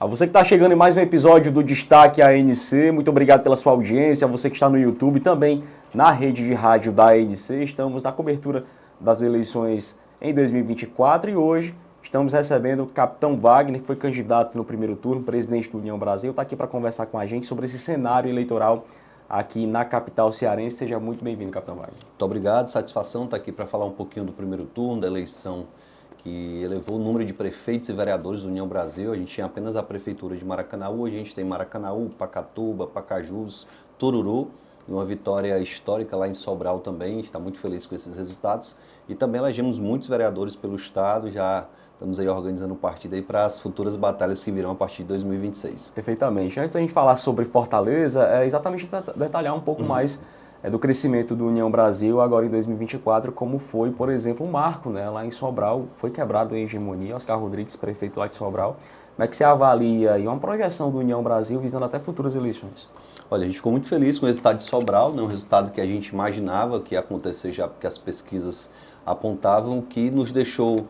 A você que está chegando em mais um episódio do Destaque ANC, muito obrigado pela sua audiência. A você que está no YouTube também na rede de rádio da ANC. Estamos na cobertura das eleições em 2024 e hoje estamos recebendo o Capitão Wagner, que foi candidato no primeiro turno, presidente do União Brasil. Está aqui para conversar com a gente sobre esse cenário eleitoral aqui na capital cearense. Seja muito bem-vindo, Capitão Wagner. Muito obrigado, satisfação estar aqui para falar um pouquinho do primeiro turno, da eleição que elevou o número de prefeitos e vereadores do União Brasil. A gente tinha apenas a prefeitura de Maracanaú, a gente tem Maracanaú, Pacatuba, Pacajus, Tururu, e uma vitória histórica lá em Sobral também. A gente está muito feliz com esses resultados. E também elegemos muitos vereadores pelo estado, já estamos aí organizando o partido aí para as futuras batalhas que virão a partir de 2026. Perfeitamente. Antes da gente falar sobre Fortaleza, é exatamente detalhar um pouco mais do crescimento do União Brasil agora em 2024, como foi, por exemplo, um marco, né? Lá em Sobral, foi quebrado a hegemonia, Oscar Rodrigues, prefeito lá de Sobral. Como é que você avalia aí uma projeção do União Brasil visando até futuras eleições? Olha, a gente ficou muito feliz com o resultado de Sobral, né? Um resultado que a gente imaginava que ia acontecer já, porque as pesquisas apontavam. O que nos deixou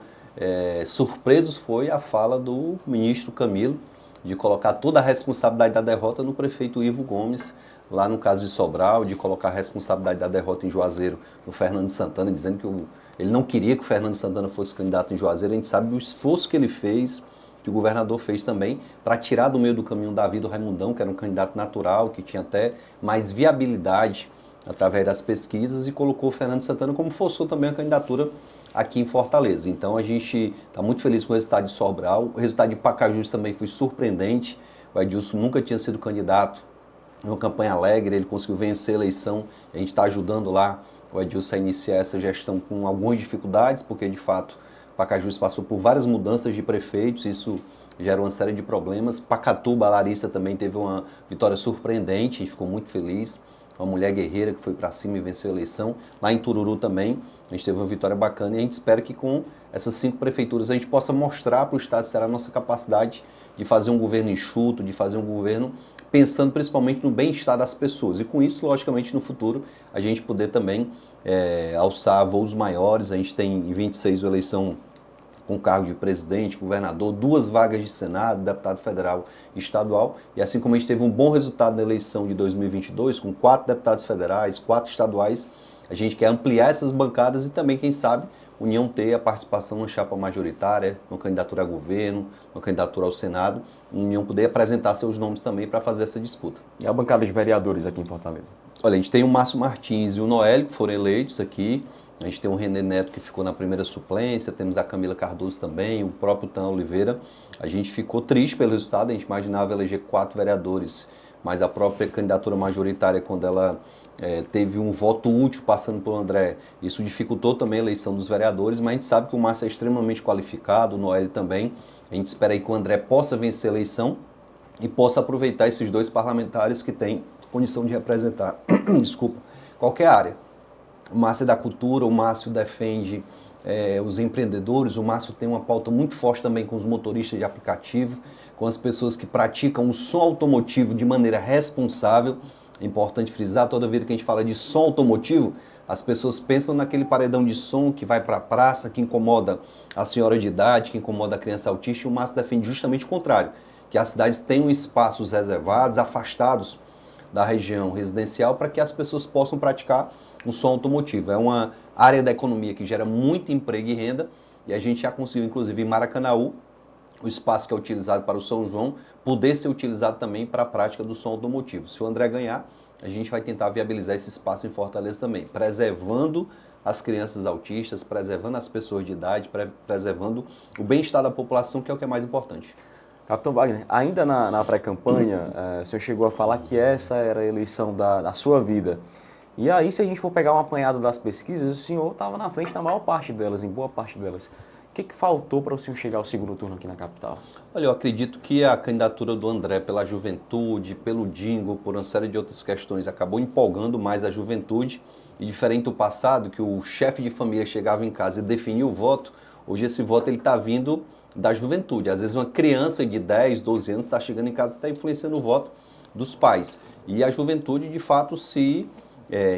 surpresos foi a fala do ministro Camilo, de colocar toda a responsabilidade da derrota no prefeito Ivo Gomes, lá no caso de Sobral, de colocar a responsabilidade da derrota em Juazeiro no Fernando Santana, dizendo que ele não queria que o Fernando Santana fosse candidato em Juazeiro. A gente sabe do esforço que ele fez, que o governador fez também, para tirar do meio do caminho Davi do Raimundão, que era um candidato natural, que tinha até mais viabilidade através das pesquisas, e colocou o Fernando Santana, como forçou também a candidatura aqui em Fortaleza. Então a gente está muito feliz com o resultado de Sobral. O resultado de Pacajus também foi surpreendente. O Edilson nunca tinha sido candidato em uma campanha alegre, ele conseguiu vencer a eleição. A gente está ajudando lá o Edilson a iniciar essa gestão com algumas dificuldades, porque de fato Pacajus passou por várias mudanças de prefeitos, isso gera uma série de problemas. Pacatuba, a Larissa também teve uma vitória surpreendente, a gente ficou muito feliz. Uma mulher guerreira que foi para cima e venceu a eleição. Lá em Tururu também, a gente teve uma vitória bacana e a gente espera que com essas 5 prefeituras a gente possa mostrar para o Estado será a nossa capacidade de fazer um governo enxuto, de fazer um governo pensando principalmente no bem-estar das pessoas. E com isso, logicamente, no futuro, a gente poder também alçar voos maiores. A gente tem em 26 a eleição com cargo de presidente, governador, 2 vagas de Senado, deputado federal e estadual. E assim como a gente teve um bom resultado na eleição de 2022, com 4 deputados federais, 4 estaduais, a gente quer ampliar essas bancadas e também, quem sabe, União ter a participação na chapa majoritária, na candidatura a governo, na candidatura ao Senado, União poder apresentar seus nomes também para fazer essa disputa. E a bancada de vereadores aqui em Fortaleza? Olha, a gente tem o Márcio Martins e o Noélio, que foram eleitos aqui. A gente tem o René Neto, que ficou na primeira suplência, temos a Camila Cardoso também, o próprio Tan Oliveira. A gente ficou triste pelo resultado, a gente imaginava eleger 4 vereadores, mas a própria candidatura majoritária, quando ela teve um voto útil passando pelo André, isso dificultou também a eleição dos vereadores, mas a gente sabe que o Márcio é extremamente qualificado, o Noélio também. A gente espera aí que o André possa vencer a eleição e possa aproveitar esses 2 parlamentares que têm condição de representar, desculpa, qualquer área. O Márcio é da cultura, o Márcio defende os empreendedores, o Márcio tem uma pauta muito forte também com os motoristas de aplicativo, com as pessoas que praticam o som automotivo de maneira responsável. É importante frisar, toda vez que a gente fala de som automotivo, as pessoas pensam naquele paredão de som que vai para a praça, que incomoda a senhora de idade, que incomoda a criança autista, e o Márcio defende justamente o contrário, que as cidades tenham espaços reservados, afastados da região residencial, para que as pessoas possam praticar um som automotivo. É uma área da economia que gera muito emprego e renda, e a gente já conseguiu, inclusive, em Maracanaú, o espaço que é utilizado para o São João, poder ser utilizado também para a prática do som automotivo. Se o André ganhar, a gente vai tentar viabilizar esse espaço em Fortaleza também, preservando as crianças autistas, preservando as pessoas de idade, preservando o bem-estar da população, que é o que é mais importante. Capitão Wagner, ainda na pré-campanha, o senhor chegou a falar que essa era a eleição da sua vida. E aí, se a gente for pegar um apanhado das pesquisas, o senhor estava na frente na maior parte delas, em boa parte delas. O que faltou para o senhor chegar ao segundo turno aqui na capital? Olha, eu acredito que a candidatura do André pela juventude, pelo Dingo, por uma série de outras questões, acabou empolgando mais a juventude. E diferente do passado, que o chefe de família chegava em casa e definia o voto, hoje esse voto está vindo da juventude. Às vezes uma criança de 10, 12 anos está chegando em casa e está influenciando o voto dos pais. E a juventude, de fato, se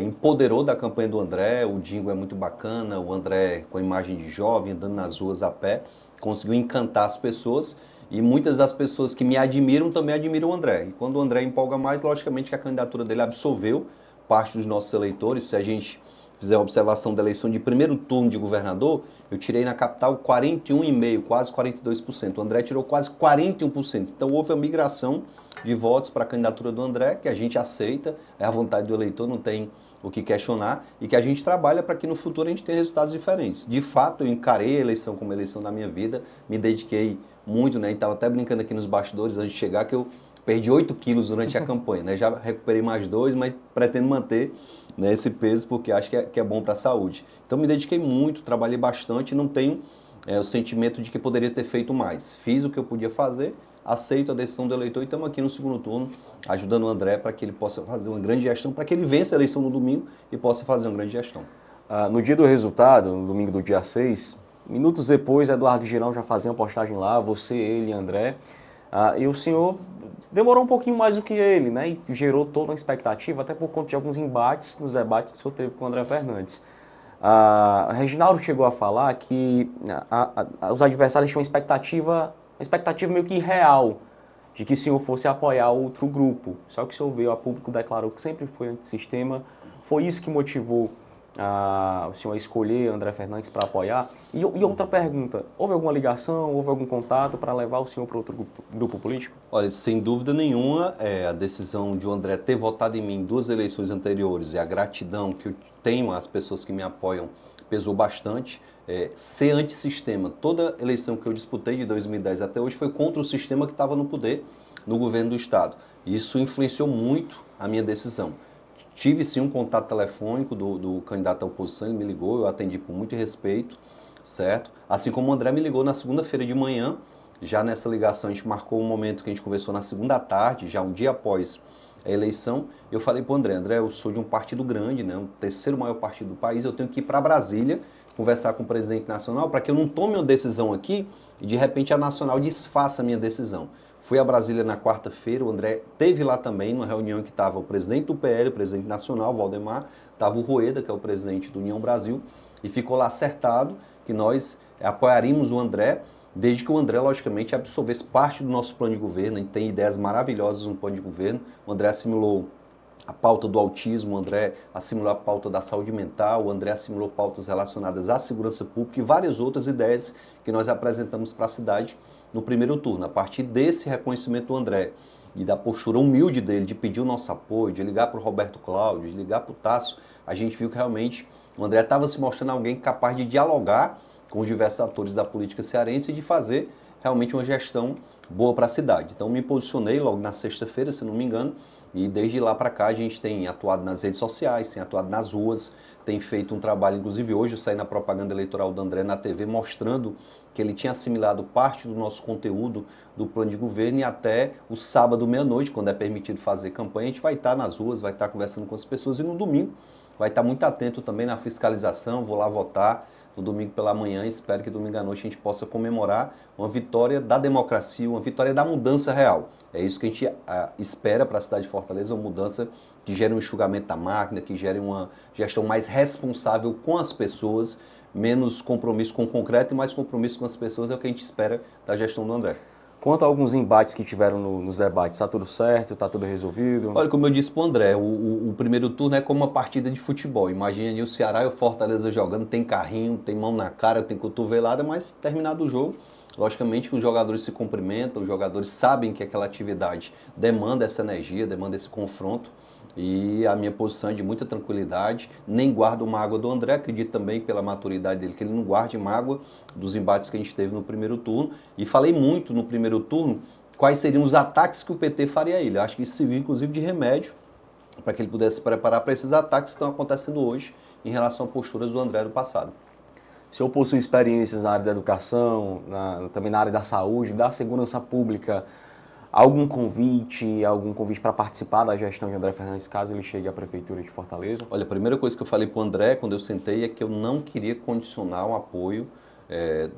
empoderou da campanha do André. O Dingo é muito bacana, o André com a imagem de jovem, andando nas ruas a pé, conseguiu encantar as pessoas. E muitas das pessoas que me admiram também admiram o André. E quando o André empolga mais, logicamente que a candidatura dele absorveu parte dos nossos eleitores. Se a gente fizer a observação da eleição de primeiro turno de governador, eu tirei na capital 41,5%, quase 42%. O André tirou quase 41%. Então houve a migração de votos para a candidatura do André, que a gente aceita, é a vontade do eleitor, não tem o que questionar, e que a gente trabalha para que no futuro a gente tenha resultados diferentes. De fato, eu encarei a eleição como a eleição da minha vida, me dediquei muito, né? E estava até brincando aqui nos bastidores antes de chegar que eu perdi 8 quilos durante a campanha, né? Já recuperei mais 2, mas pretendo manter, né, esse peso porque acho que é bom para a saúde. Então me dediquei muito, trabalhei bastante e não tenho o sentimento de que poderia ter feito mais. Fiz o que eu podia fazer, aceito a decisão do eleitor e estamos aqui no segundo turno ajudando o André para que ele possa fazer uma grande gestão, para que ele vença a eleição no domingo e possa fazer uma grande gestão. No dia do resultado, no domingo do dia 6, minutos depois, Eduardo Girão já fazia uma postagem lá, você, ele e André. E o senhor demorou um pouquinho mais do que ele, né? E gerou toda uma expectativa, até por conta de alguns embates nos debates que o senhor teve com o André Fernandes. Reginaldo chegou a falar que os adversários tinham uma expectativa meio que irreal de que o senhor fosse apoiar outro grupo. Só que o senhor veio a público, declarou que sempre foi antissistema. Foi isso que motivou o senhor a escolher André Fernandes para apoiar? E outra pergunta, houve alguma ligação, houve algum contato para levar o senhor para outro grupo político? Olha, sem dúvida nenhuma, a decisão de o André ter votado em mim em 2 eleições anteriores e a gratidão que eu tenho às pessoas que me apoiam pesou bastante. Ser antissistema, toda eleição que eu disputei de 2010 até hoje foi contra o sistema que estava no poder no governo do estado. Isso influenciou muito a minha decisão. Tive sim um contato telefônico do candidato à oposição, ele me ligou, eu atendi com muito respeito, certo? Assim como o André me ligou na segunda-feira de manhã, já nessa ligação a gente marcou um momento que a gente conversou na segunda tarde, já um dia após a eleição. Eu falei para o André, eu sou de um partido grande, né, o terceiro maior partido do país, eu tenho que ir para Brasília conversar com o presidente nacional para que eu não tome uma decisão aqui e de repente a nacional desfaça a minha decisão. Fui a Brasília na quarta-feira, o André esteve lá também, numa reunião que estava o presidente do PL, o presidente nacional, Valdemar, estava o Rueda, que é o presidente do União Brasil, e ficou lá acertado que nós apoiaríamos o André, desde que o André, logicamente, absorvesse parte do nosso plano de governo. A gente tem ideias maravilhosas no plano de governo. O André assimilou a pauta do autismo, o André assimilou a pauta da saúde mental, o André assimilou pautas relacionadas à segurança pública e várias outras ideias que nós apresentamos para a cidade no primeiro turno. A partir desse reconhecimento do André e da postura humilde dele de pedir o nosso apoio, de ligar para o Roberto Cláudio, de ligar para o Tasso, a gente viu que realmente o André estava se mostrando alguém capaz de dialogar com os diversos atores da política cearense e de fazer realmente uma gestão boa para a cidade. Então me posicionei logo na sexta-feira, se não me engano, e desde lá para cá a gente tem atuado nas redes sociais, tem atuado nas ruas, tem feito um trabalho, inclusive hoje eu saí na propaganda eleitoral do André na TV mostrando que ele tinha assimilado parte do nosso conteúdo do plano de governo e até o sábado meia-noite, quando é permitido fazer campanha, a gente vai estar nas ruas, vai estar conversando com as pessoas e no domingo vai estar muito atento também na fiscalização, vou lá votar no domingo pela manhã, espero que domingo à noite a gente possa comemorar uma vitória da democracia, uma vitória da mudança real. É isso que a gente espera para a cidade de Fortaleza, uma mudança que gere um enxugamento da máquina, que gere uma gestão mais responsável com as pessoas, menos compromisso com o concreto e mais compromisso com as pessoas, é o que a gente espera da gestão do André. Quanto a alguns embates que tiveram nos debates, está tudo certo, está tudo resolvido? Olha, como eu disse para o André, o primeiro turno é como uma partida de futebol. Imagine o Ceará e o Fortaleza jogando, tem carrinho, tem mão na cara, tem cotovelada, mas terminado o jogo, logicamente que os jogadores se cumprimentam, os jogadores sabem que aquela atividade demanda essa energia, demanda esse confronto. E a minha posição é de muita tranquilidade, nem guardo mágoa do André, acredito também pela maturidade dele que ele não guarde mágoa dos embates que a gente teve no primeiro turno. E falei muito no primeiro turno quais seriam os ataques que o PT faria a ele. Eu acho que isso serviu inclusive de remédio para que ele pudesse se preparar para esses ataques que estão acontecendo hoje em relação a posturas do André do passado. O senhor possui experiências na área da educação, também na área da saúde, da segurança pública. Algum convite para participar da gestão de André Fernandes, caso ele chegue à Prefeitura de Fortaleza? Olha, a primeira coisa que eu falei para o André, quando eu sentei, é que eu não queria condicionar o apoio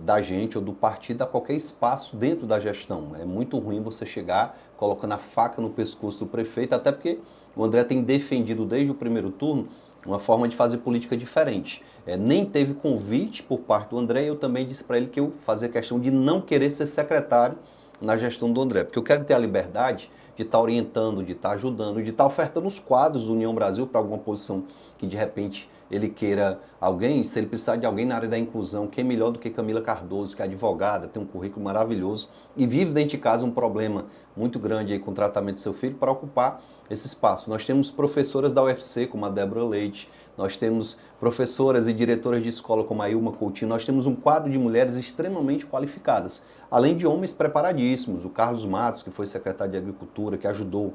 da gente ou do partido a qualquer espaço dentro da gestão. É muito ruim você chegar colocando a faca no pescoço do prefeito, até porque o André tem defendido desde o primeiro turno uma forma de fazer política diferente. Nem teve convite por parte do André e eu também disse para ele que eu fazia questão de não querer ser secretário na gestão do André, porque eu quero ter a liberdade de estar orientando, de estar ajudando, de estar ofertando os quadros do União Brasil para alguma posição que de repente ele queira alguém, se ele precisar de alguém na área da inclusão, quem é melhor do que Camila Cardoso, que é advogada, tem um currículo maravilhoso e vive dentro de casa um problema muito grande aí com o tratamento do seu filho, para ocupar esse espaço. Nós temos professoras da UFC, como a Débora Leite, nós temos professoras e diretoras de escola como a Ilma Coutinho, nós temos um quadro de mulheres extremamente qualificadas, além de homens preparadíssimos, o Carlos Matos, que foi secretário de Agricultura, que ajudou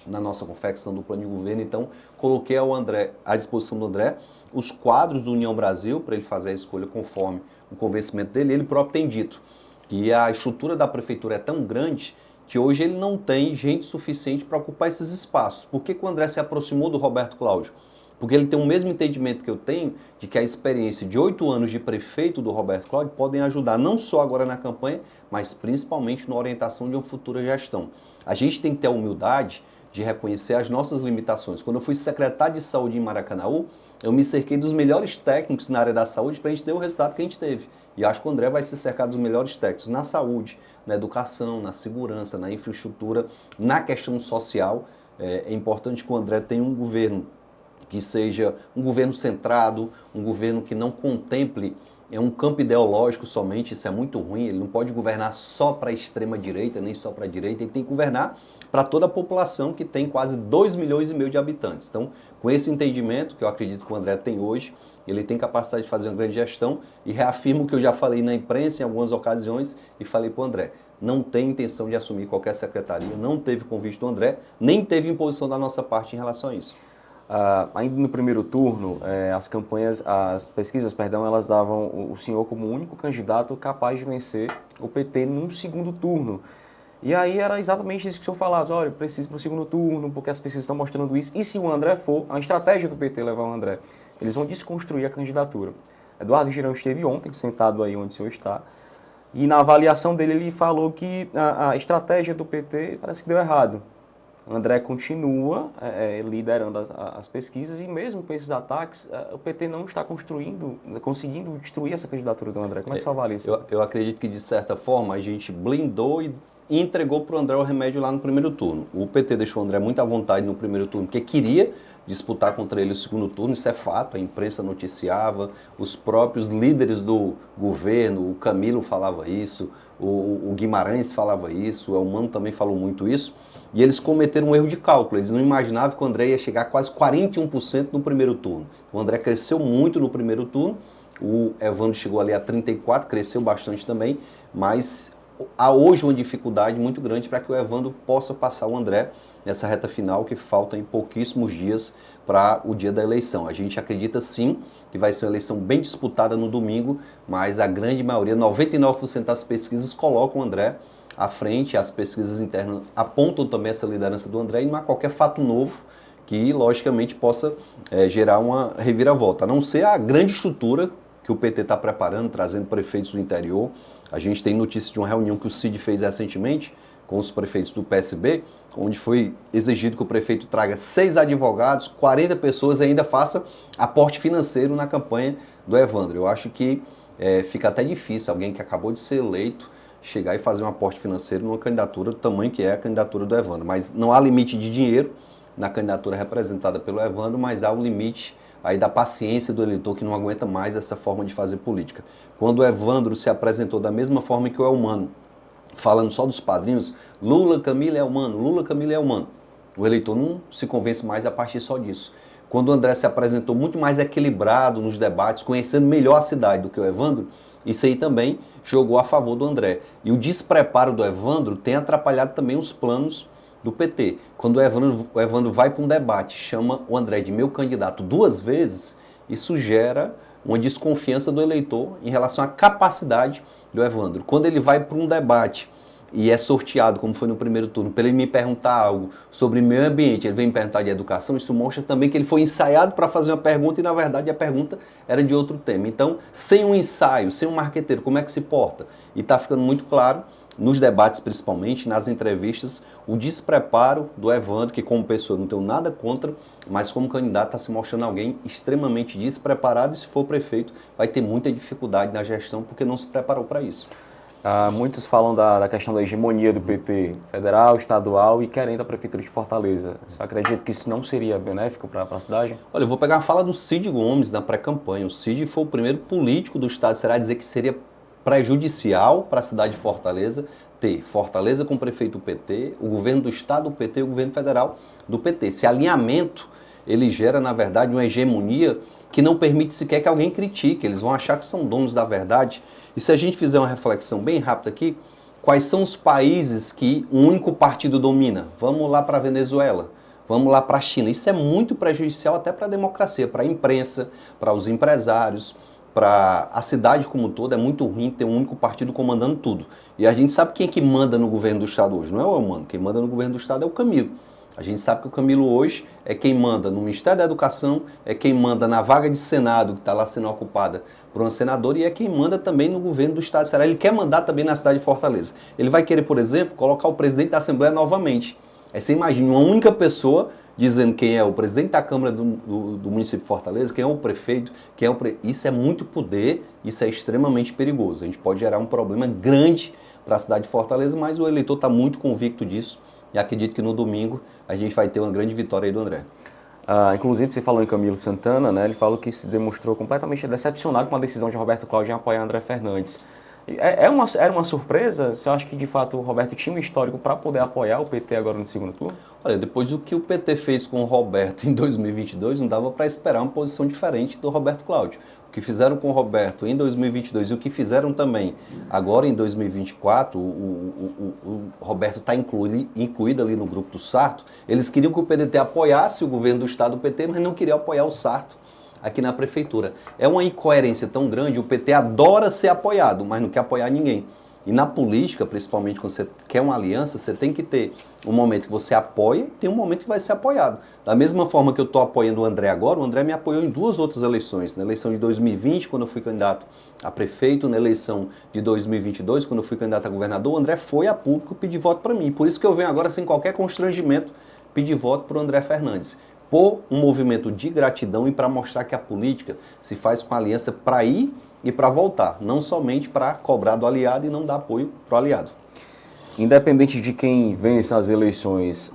na nossa confecção do plano de governo. Então, coloquei ao André, à disposição do André os quadros do União Brasil para ele fazer a escolha conforme o convencimento dele. Ele próprio tem dito que a estrutura da prefeitura é tão grande que hoje ele não tem gente suficiente para ocupar esses espaços. Por que o André se aproximou do Roberto Cláudio? Porque ele tem o mesmo entendimento que eu tenho de que a experiência de 8 anos de prefeito do Roberto Cláudio podem ajudar não só agora na campanha, mas principalmente na orientação de uma futura gestão. A gente tem que ter a humildade de reconhecer as nossas limitações. Quando eu fui secretário de saúde em Maracanaú, eu me cerquei dos melhores técnicos na área da saúde para a gente ter o resultado que a gente teve. E acho que o André vai se cercar dos melhores técnicos na saúde, na educação, na segurança, na infraestrutura, na questão social. É importante que o André tenha um governo que seja um governo centrado, um governo que não contemple um campo ideológico somente, isso é muito ruim, ele não pode governar só para a extrema-direita, nem só para a direita, ele tem que governar para toda a população que tem quase 2,5 milhões de habitantes. Então, com esse entendimento, que eu acredito que o André tem hoje, ele tem capacidade de fazer uma grande gestão e reafirmo que eu já falei na imprensa em algumas ocasiões e falei para o André, não tem intenção de assumir qualquer secretaria, não teve convite do André, nem teve imposição da nossa parte em relação a isso. Ainda no primeiro turno, as pesquisas, elas davam o senhor como o único candidato capaz de vencer o PT num segundo turno. E aí era exatamente isso que o senhor falava, olha, preciso para o segundo turno, porque as pesquisas estão mostrando isso. E se o André for, a estratégia do PT levar o André, eles vão desconstruir a candidatura. Eduardo Girão esteve ontem, sentado aí onde o senhor está, e na avaliação dele ele falou que a estratégia do PT parece que deu errado. O André continua liderando as pesquisas e mesmo com esses ataques, o PT não está conseguindo destruir essa candidatura do André. Como é que você avalia isso? Eu acredito que, de certa forma, a gente blindou e entregou para o André o remédio lá no primeiro turno. O PT deixou o André muito à vontade no primeiro turno, porque queria disputar contra ele o segundo turno, isso é fato, a imprensa noticiava, os próprios líderes do governo, o Camilo falava isso, o Guimarães falava isso, o Elmano também falou muito isso, e eles cometeram um erro de cálculo, eles não imaginavam que o André ia chegar a quase 41% no primeiro turno. O André cresceu muito no primeiro turno, o Evandro chegou ali a 34%, cresceu bastante também, mas há hoje uma dificuldade muito grande para que o Evandro possa passar o André nessa reta final, que faltam em pouquíssimos dias para o dia da eleição. A gente acredita sim que vai ser uma eleição bem disputada no domingo, mas a grande maioria, 99% das pesquisas colocam o André à frente, as pesquisas internas apontam também essa liderança do André e não há qualquer fato novo que, logicamente, possa gerar uma reviravolta, a não ser a grande estrutura que o PT está preparando, trazendo prefeitos do interior. A gente tem notícia de uma reunião que o Cid fez recentemente com os prefeitos do PSB, onde foi exigido que o prefeito traga 6 advogados, 40 pessoas e ainda faça aporte financeiro na campanha do Evandro. Eu acho que fica até difícil alguém que acabou de ser eleito chegar e fazer um aporte financeiro numa candidatura do tamanho que é a candidatura do Evandro. Mas não há limite de dinheiro na candidatura representada pelo Evandro, mas há um limite aí da paciência do eleitor que não aguenta mais essa forma de fazer política. Quando o Evandro se apresentou da mesma forma que o Elmano, falando só dos padrinhos, Lula, Camila e Elmano, Lula, Camila e Elmano, o eleitor não se convence mais a partir só disso. Quando o André se apresentou muito mais equilibrado nos debates, conhecendo melhor a cidade do que o Evandro, isso aí também jogou a favor do André. E o despreparo do Evandro tem atrapalhado também os planos do PT. Quando o Evandro vai para um debate, chama o André de meu candidato 2 vezes, isso gera uma desconfiança do eleitor em relação à capacidade do Evandro. Quando ele vai para um debate e é sorteado, como foi no primeiro turno, para ele me perguntar algo sobre meio ambiente, ele vem me perguntar de educação, isso mostra também que ele foi ensaiado para fazer uma pergunta e, na verdade, a pergunta era de outro tema. Então, sem um ensaio, sem um marqueteiro, como é que se porta? E está ficando muito claro, nos debates principalmente, nas entrevistas, o despreparo do Evandro, que como pessoa não tenho nada contra, mas como candidato está se mostrando alguém extremamente despreparado e se for prefeito vai ter muita dificuldade na gestão porque não se preparou para isso. Muitos falam da questão da hegemonia do PT federal, estadual e querendo a Prefeitura de Fortaleza. Você acredita que isso não seria benéfico para a cidade? Olha, eu vou pegar a fala do Cid Gomes na pré-campanha. O Cid foi o primeiro político do estado de Ceará a dizer que seria prejudicial para a cidade de Fortaleza ter Fortaleza com o prefeito do PT, o governo do estado do PT e o governo federal do PT. Esse alinhamento, ele gera, na verdade, uma hegemonia que não permite sequer que alguém critique. Eles vão achar que são donos da verdade. E se a gente fizer uma reflexão bem rápida aqui, quais são os países que um único partido domina? Vamos lá para a Venezuela. Vamos lá para a China. Isso é muito prejudicial até para a democracia, para a imprensa, para os empresários, para a cidade como um todo. É muito ruim ter um único partido comandando tudo. E a gente sabe quem é que manda no governo do estado hoje. Não é o Elmano. Quem manda no governo do estado é o Camilo. A gente sabe que o Camilo hoje é quem manda no Ministério da Educação, é quem manda na vaga de Senado, que está lá sendo ocupada por um senador, e é quem manda também no governo do estado de Ceará. Ele quer mandar também na cidade de Fortaleza. Ele vai querer, por exemplo, colocar o presidente da Assembleia novamente. Aí você imagina uma única pessoa dizendo quem é o presidente da Câmara do município de Fortaleza, quem é o prefeito, Isso é muito poder, isso é extremamente perigoso. A gente pode gerar um problema grande para a cidade de Fortaleza, mas o eleitor está muito convicto disso e acredito que no domingo a gente vai ter uma grande vitória aí do André. Inclusive, você falou em Camilo Santana, né? Ele falou que se demonstrou completamente decepcionado com a decisão de Roberto Cláudio em apoiar André Fernandes. Era uma surpresa? Você acha que, de fato, o Roberto tinha um histórico para poder apoiar o PT agora no segundo turno? Olha, depois do que o PT fez com o Roberto em 2022, não dava para esperar uma posição diferente do Roberto Cláudio. O que fizeram com o Roberto em 2022 e o que fizeram também agora em 2024, o Roberto está incluído ali no grupo do Sarto. Eles queriam que o PDT apoiasse o governo do estado do PT, mas não queriam apoiar o Sarto aqui na prefeitura. É uma incoerência tão grande, o PT adora ser apoiado, mas não quer apoiar ninguém. E na política, principalmente quando você quer uma aliança, você tem que ter um momento que você apoia e tem um momento que vai ser apoiado. Da mesma forma que eu estou apoiando o André agora, o André me apoiou em duas outras eleições. Na eleição de 2020, quando eu fui candidato a prefeito, na eleição de 2022, quando eu fui candidato a governador, o André foi a público pedir voto para mim. Por isso que eu venho agora, sem qualquer constrangimento, pedir voto para o André Fernandes. Por um movimento de gratidão e para mostrar que a política se faz com aliança para ir e para voltar, não somente para cobrar do aliado e não dar apoio para o aliado. Independente de quem vence as eleições,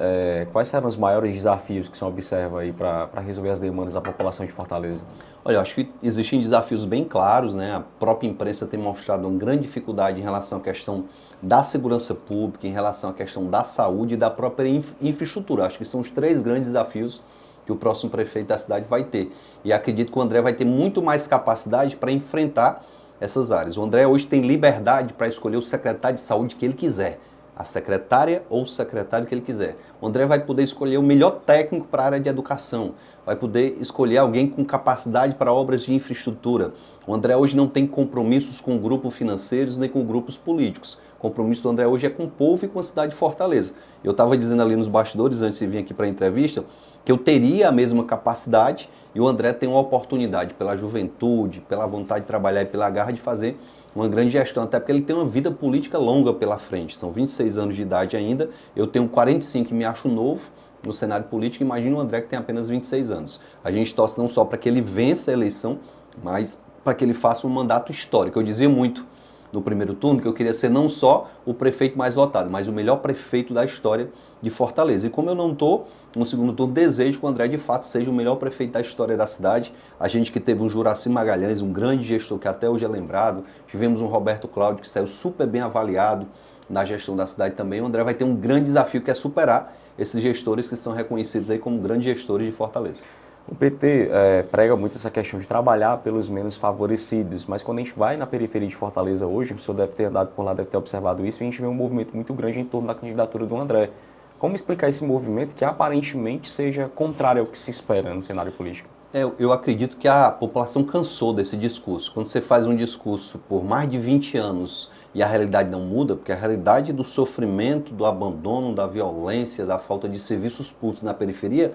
quais serão os maiores desafios que você observa aí para resolver as demandas da população de Fortaleza? Olha, eu acho que existem desafios bem claros, né? A própria imprensa tem mostrado uma grande dificuldade em relação à questão da segurança pública, em relação à questão da saúde e da própria infraestrutura. Acho que são os três grandes desafios que o próximo prefeito da cidade vai ter. E acredito que o André vai ter muito mais capacidade para enfrentar essas áreas. O André hoje tem liberdade para escolher o secretário de saúde que ele quiser, a secretária ou o secretário que ele quiser. O André vai poder escolher o melhor técnico para a área de educação, vai poder escolher alguém com capacidade para obras de infraestrutura. O André hoje não tem compromissos com grupos financeiros nem com grupos políticos. O compromisso do André hoje é com o povo e com a cidade de Fortaleza. Eu estava dizendo ali nos bastidores, antes de vir aqui para a entrevista, que eu teria a mesma capacidade e o André tem uma oportunidade pela juventude, pela vontade de trabalhar e pela garra de fazer uma grande gestão, até porque ele tem uma vida política longa pela frente. São 26 anos de idade ainda, eu tenho 45 e me acho novo no cenário político, imagina o André que tem apenas 26 anos. A gente torce não só para que ele vença a eleição, mas para que ele faça um mandato histórico. Eu dizia muito no primeiro turno que eu queria ser não só o prefeito mais votado, mas o melhor prefeito da história de Fortaleza. E como eu não estou no segundo turno, desejo que o André de fato seja o melhor prefeito da história da cidade. A gente que teve um Juraci Magalhães, um grande gestor que até hoje é lembrado, tivemos um Roberto Cláudio que saiu super bem avaliado na gestão da cidade também. O André vai ter um grande desafio que é superar esses gestores que são reconhecidos aí como grandes gestores de Fortaleza. O PT prega muito essa questão de trabalhar pelos menos favorecidos, mas quando a gente vai na periferia de Fortaleza hoje, o senhor deve ter andado por lá, deve ter observado isso, e a gente vê um movimento muito grande em torno da candidatura do André. Como explicar esse movimento que aparentemente seja contrário ao que se espera no cenário político? Eu acredito que a população cansou desse discurso. Quando você faz um discurso por mais de 20 anos e a realidade não muda, porque a realidade do sofrimento, do abandono, da violência, da falta de serviços públicos na periferia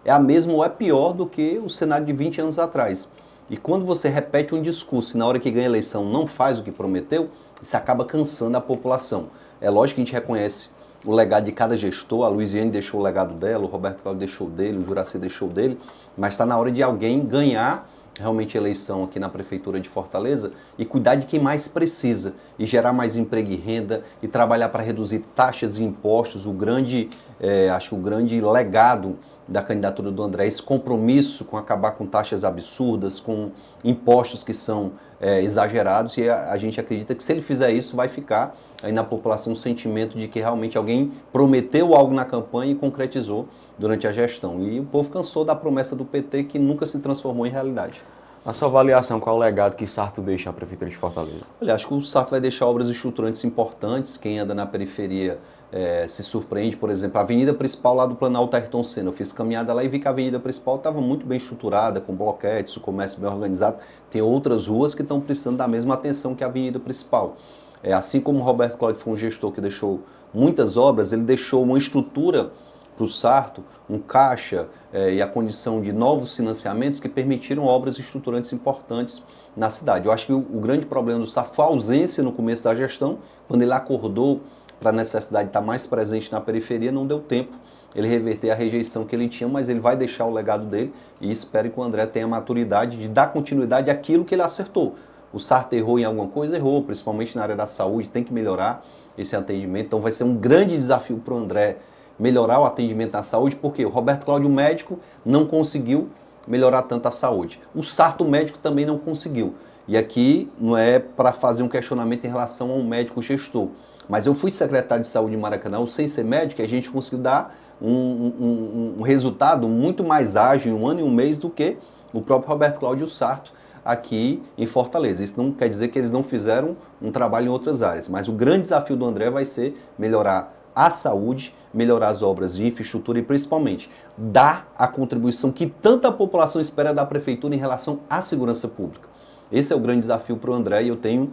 é a mesma ou é pior do que o cenário de 20 anos atrás. E quando você repete um discurso e na hora que ganha a eleição não faz o que prometeu, isso acaba cansando a população. É lógico que a gente reconhece o legado de cada gestor, a Luiziane deixou o legado dela, o Roberto Cláudio deixou dele, o Juraci deixou dele, mas está na hora de alguém ganhar realmente eleição aqui na Prefeitura de Fortaleza e cuidar de quem mais precisa e gerar mais emprego e renda e trabalhar para reduzir taxas e impostos. Acho que o grande legado da candidatura do André, esse compromisso com acabar com taxas absurdas, com impostos que são exagerados, e a gente acredita que se ele fizer isso vai ficar aí na população um sentimento de que realmente alguém prometeu algo na campanha e concretizou durante a gestão. E o povo cansou da promessa do PT que nunca se transformou em realidade. Na sua avaliação, qual é o legado que Sarto deixa à Prefeitura de Fortaleza? Olha, acho que o Sarto vai deixar obras estruturantes importantes. Quem anda na periferia se surpreende. Por exemplo, a avenida principal lá do Planalto Ayrton Senna. Eu fiz caminhada lá e vi que a avenida principal estava muito bem estruturada, com bloquetes, o comércio bem organizado. Tem outras ruas que estão precisando da mesma atenção que a avenida principal. Assim como o Roberto Cláudio foi um gestor que deixou muitas obras, ele deixou uma estrutura para o Sarto, um caixa e a condição de novos financiamentos que permitiram obras estruturantes importantes na cidade. Eu acho que o grande problema do Sarto foi a ausência no começo da gestão, quando ele acordou para a necessidade de estar mais presente na periferia, não deu tempo ele reverter a rejeição que ele tinha, mas ele vai deixar o legado dele e espero que o André tenha a maturidade de dar continuidade àquilo que ele acertou. O Sarto errou em alguma coisa? Errou, principalmente na área da saúde, tem que melhorar esse atendimento, então vai ser um grande desafio para o André melhorar o atendimento na saúde, porque o Roberto Cláudio médico não conseguiu melhorar tanto a saúde. O Sarto médico também não conseguiu. E aqui não é para fazer um questionamento em relação ao médico gestor, mas eu fui secretário de saúde em Maracanã, sem ser médico, e a gente conseguiu dar um resultado muito mais ágil em um ano e um mês do que o próprio Roberto Cláudio e o Sarto aqui em Fortaleza. Isso não quer dizer que eles não fizeram um trabalho em outras áreas, mas o grande desafio do André vai ser melhorar a saúde, melhorar as obras de infraestrutura e, principalmente, dar a contribuição que tanta população espera da Prefeitura em relação à segurança pública. Esse é o grande desafio para o André e eu tenho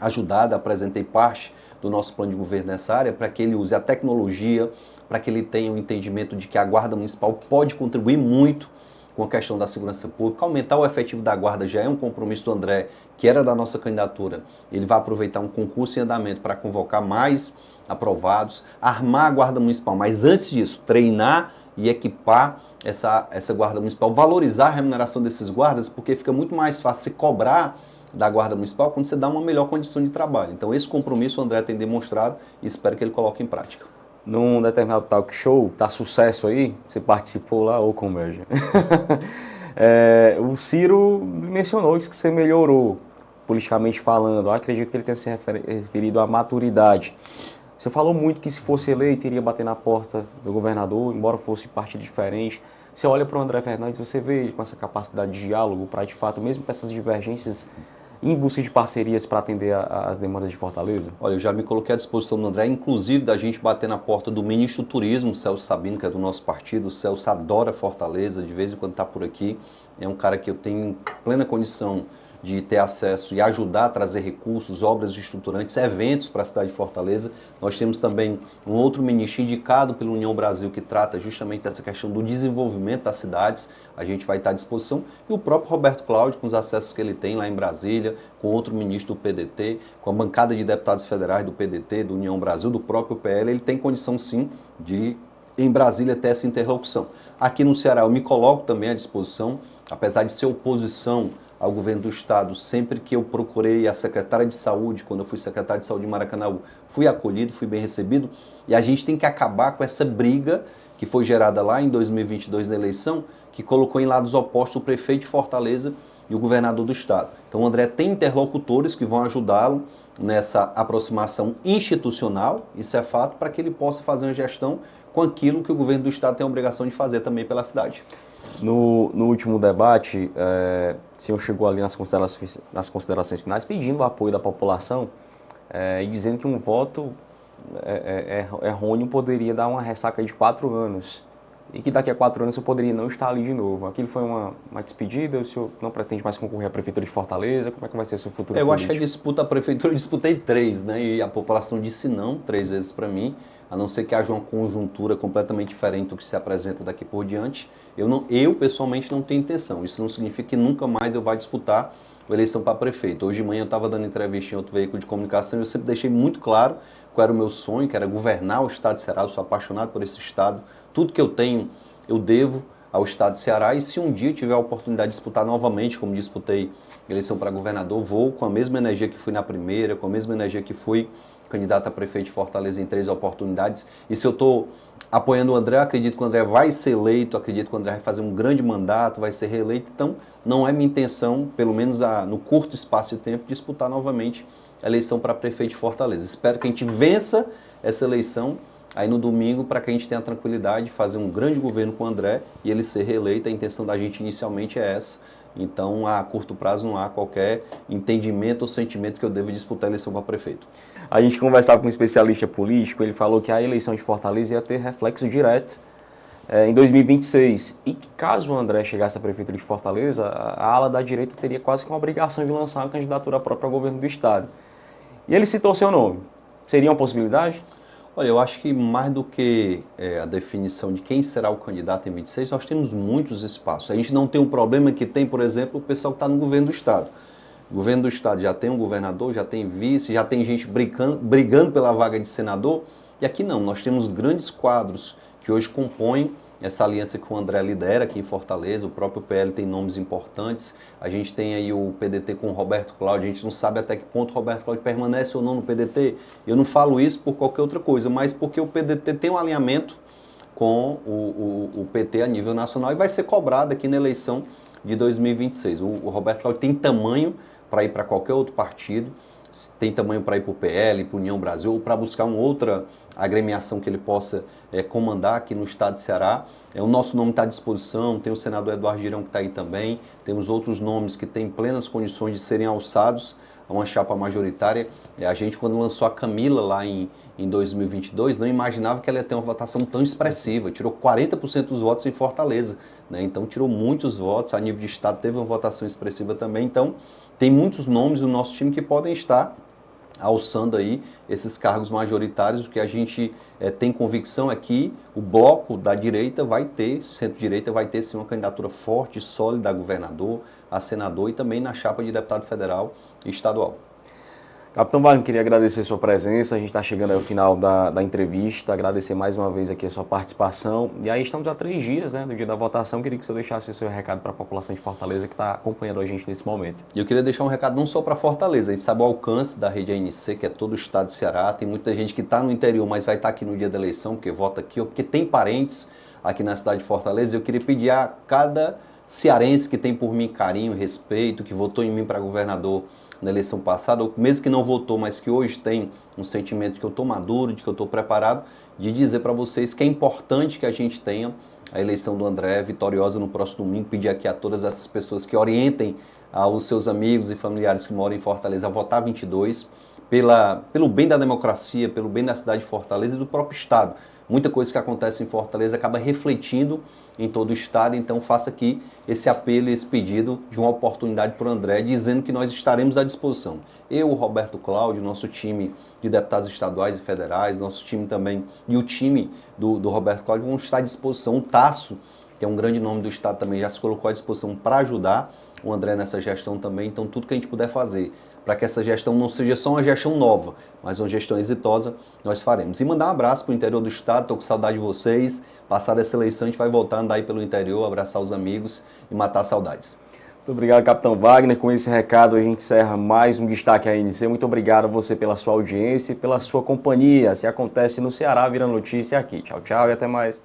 ajudado, apresentei parte do nosso plano de governo nessa área para que ele use a tecnologia, para que ele tenha um entendimento de que a Guarda Municipal pode contribuir muito com a questão da segurança pública. Aumentar o efetivo da Guarda já é um compromisso do André, que era da nossa candidatura. Ele vai aproveitar um concurso em andamento para convocar mais aprovados, armar a Guarda Municipal, mas antes disso, treinar e equipar essa Guarda Municipal, valorizar a remuneração desses guardas, porque fica muito mais fácil se cobrar da Guarda Municipal quando você dá uma melhor condição de trabalho. Então esse compromisso o André tem demonstrado e espero que ele coloque em prática. Num determinado talk show, tá sucesso aí, você participou lá ou comédia. O Ciro mencionou isso que você melhorou, politicamente falando. Eu acredito que ele tenha se referido à maturidade. Você falou muito que se fosse eleito, iria bater na porta do governador, embora fosse partido diferente. Você olha para o André Fernandes, você vê ele com essa capacidade de diálogo para, de fato, mesmo com essas divergências, em busca de parcerias para atender às demandas de Fortaleza? Olha, eu já me coloquei à disposição do André, inclusive da gente bater na porta do ministro do Turismo, o Celso Sabino, que é do nosso partido. O Celso adora Fortaleza, de vez em quando está por aqui. É um cara que eu tenho plena condição de ter acesso e ajudar a trazer recursos, obras estruturantes, eventos para a cidade de Fortaleza. Nós temos também um outro ministro indicado pela União Brasil que trata justamente dessa questão do desenvolvimento das cidades. A gente vai estar à disposição. E o próprio Roberto Cláudio, com os acessos que ele tem lá em Brasília, com outro ministro do PDT, com a bancada de deputados federais do PDT, do União Brasil, do próprio PL, ele tem condição sim de, em Brasília, ter essa interlocução. Aqui no Ceará eu me coloco também à disposição, apesar de ser oposição ao governo do estado, sempre que eu procurei a secretária de saúde, quando eu fui secretário de saúde em Maracanã, fui acolhido, fui bem recebido, e a gente tem que acabar com essa briga que foi gerada lá em 2022 na eleição, que colocou em lados opostos o prefeito de Fortaleza e o governador do estado. Então o André tem interlocutores que vão ajudá-lo nessa aproximação institucional, isso é fato, para que ele possa fazer uma gestão com aquilo que o governo do estado tem a obrigação de fazer também pela cidade. No último debate, o senhor chegou ali nas considerações finais pedindo o apoio da população e dizendo que um voto errôneo poderia dar uma ressaca de 4 anos e que daqui a 4 anos eu poderia não estar ali de novo. Aquilo foi uma despedida? O senhor não pretende mais concorrer à Prefeitura de Fortaleza? Como é que vai ser o seu futuro político? Eu acho que a disputa à Prefeitura eu disputei 3, né? E a população disse não 3 vezes para mim, a não ser que haja uma conjuntura completamente diferente do que se apresenta daqui por diante. Eu pessoalmente não tenho intenção. Isso não significa que nunca mais eu vá disputar a eleição para prefeito. Hoje de manhã eu estava dando entrevista em outro veículo de comunicação e eu sempre deixei muito claro qual era o meu sonho, que era governar o estado de Ceará. Eu sou apaixonado por esse estado. Tudo que eu tenho, eu devo ao estado de Ceará, e se um dia tiver a oportunidade de disputar novamente, como disputei eleição para governador, vou com a mesma energia que fui na primeira, com a mesma energia que fui candidato a prefeito de Fortaleza em 3 oportunidades. E se eu estou apoiando o André, acredito que o André vai ser eleito, acredito que o André vai fazer um grande mandato, vai ser reeleito. Então, não é minha intenção, pelo menos no curto espaço de tempo, disputar novamente a eleição para prefeito de Fortaleza. Espero que a gente vença essa eleição aí no domingo, para que a gente tenha a tranquilidade de fazer um grande governo com o André e ele ser reeleito. A intenção da gente inicialmente é essa. Então, a curto prazo não há qualquer entendimento ou sentimento que eu deva disputar a eleição para prefeito. A gente conversava com um especialista político, ele falou que a eleição de Fortaleza ia ter reflexo direto em 2026. E que caso o André chegasse a prefeito de Fortaleza, a ala da direita teria quase que uma obrigação de lançar uma candidatura própria ao governo do estado. E ele citou seu nome. Seria uma possibilidade? Olha, eu acho que mais do que a definição de quem será o candidato em 26, nós temos muitos espaços. A gente não tem um problema que tem, por exemplo, o pessoal que está no governo do estado. O governo do estado já tem um governador, já tem vice, já tem gente brigando pela vaga de senador. E aqui não, nós temos grandes quadros que hoje compõem essa aliança que o André lidera aqui em Fortaleza. O próprio PL tem nomes importantes. A gente tem aí o PDT com o Roberto Cláudio. A gente não sabe até que ponto o Roberto Cláudio permanece ou não no PDT. Eu não falo isso por qualquer outra coisa, mas porque o PDT tem um alinhamento com o PT a nível nacional e vai ser cobrado aqui na eleição de 2026. O Roberto Cláudio tem tamanho para ir para qualquer outro partido, tem tamanho para ir para o PL, para a União Brasil, ou para buscar uma outra agremiação que ele possa comandar aqui no estado de Ceará. O nosso nome está à disposição, tem o senador Eduardo Girão que está aí também, temos outros nomes que têm plenas condições de serem alçados a uma chapa majoritária. A gente, quando lançou a Camila lá em 2022, não imaginava que ela ia ter uma votação tão expressiva, tirou 40% dos votos em Fortaleza, né? Então tirou muitos votos, a nível de estado teve uma votação expressiva também. Então tem muitos nomes no nosso time que podem estar alçando aí esses cargos majoritários. O que a gente tem convicção é que o bloco da direita vai ter, centro-direita vai ter sim uma candidatura forte, sólida a governador, a senador e também na chapa de deputado federal e estadual. Capitão Wagner, queria agradecer a sua presença, a gente está chegando ao final da entrevista, agradecer mais uma vez aqui a sua participação. E aí estamos há 3 dias, né, do dia da votação, queria que o senhor deixasse o seu recado para a população de Fortaleza que está acompanhando a gente nesse momento. Eu queria deixar um recado não só para Fortaleza, a gente sabe o alcance da rede ANC, que é todo o estado de Ceará, tem muita gente que está no interior, mas vai estar aqui no dia da eleição, porque vota aqui, ou porque tem parentes aqui na cidade de Fortaleza. Eu queria pedir a cada cearense que tem por mim carinho, respeito, que votou em mim para governador na eleição passada, ou mesmo que não votou, mas que hoje tem um sentimento de que eu estou maduro, de que eu estou preparado, de dizer para vocês que é importante que a gente tenha a eleição do André vitoriosa no próximo domingo. Pedir aqui a todas essas pessoas que orientem aos seus amigos e familiares que moram em Fortaleza a votar 22, pelo bem da democracia, pelo bem da cidade de Fortaleza e do próprio estado. Muita coisa que acontece em Fortaleza acaba refletindo em todo o estado, então faça aqui esse apelo e esse pedido de uma oportunidade para o André, dizendo que nós estaremos à disposição. Eu, o Roberto Cláudio, nosso time de deputados estaduais e federais, nosso time também e o time do Roberto Cláudio vão estar à disposição. O Tasso, que é um grande nome do estado também, já se colocou à disposição para ajudar o André nessa gestão também. Então tudo que a gente puder fazer para que essa gestão não seja só uma gestão nova, mas uma gestão exitosa, nós faremos. E mandar um abraço para o interior do estado, estou com saudade de vocês. Passada essa eleição a gente vai voltar a andar aí pelo interior, abraçar os amigos e matar saudades. Muito obrigado, Capitão Wagner. Com esse recado a gente encerra mais um Destaque ANC. Muito obrigado a você pela sua audiência e pela sua companhia. Se acontece no Ceará, vira notícia aqui. Tchau, tchau e até mais.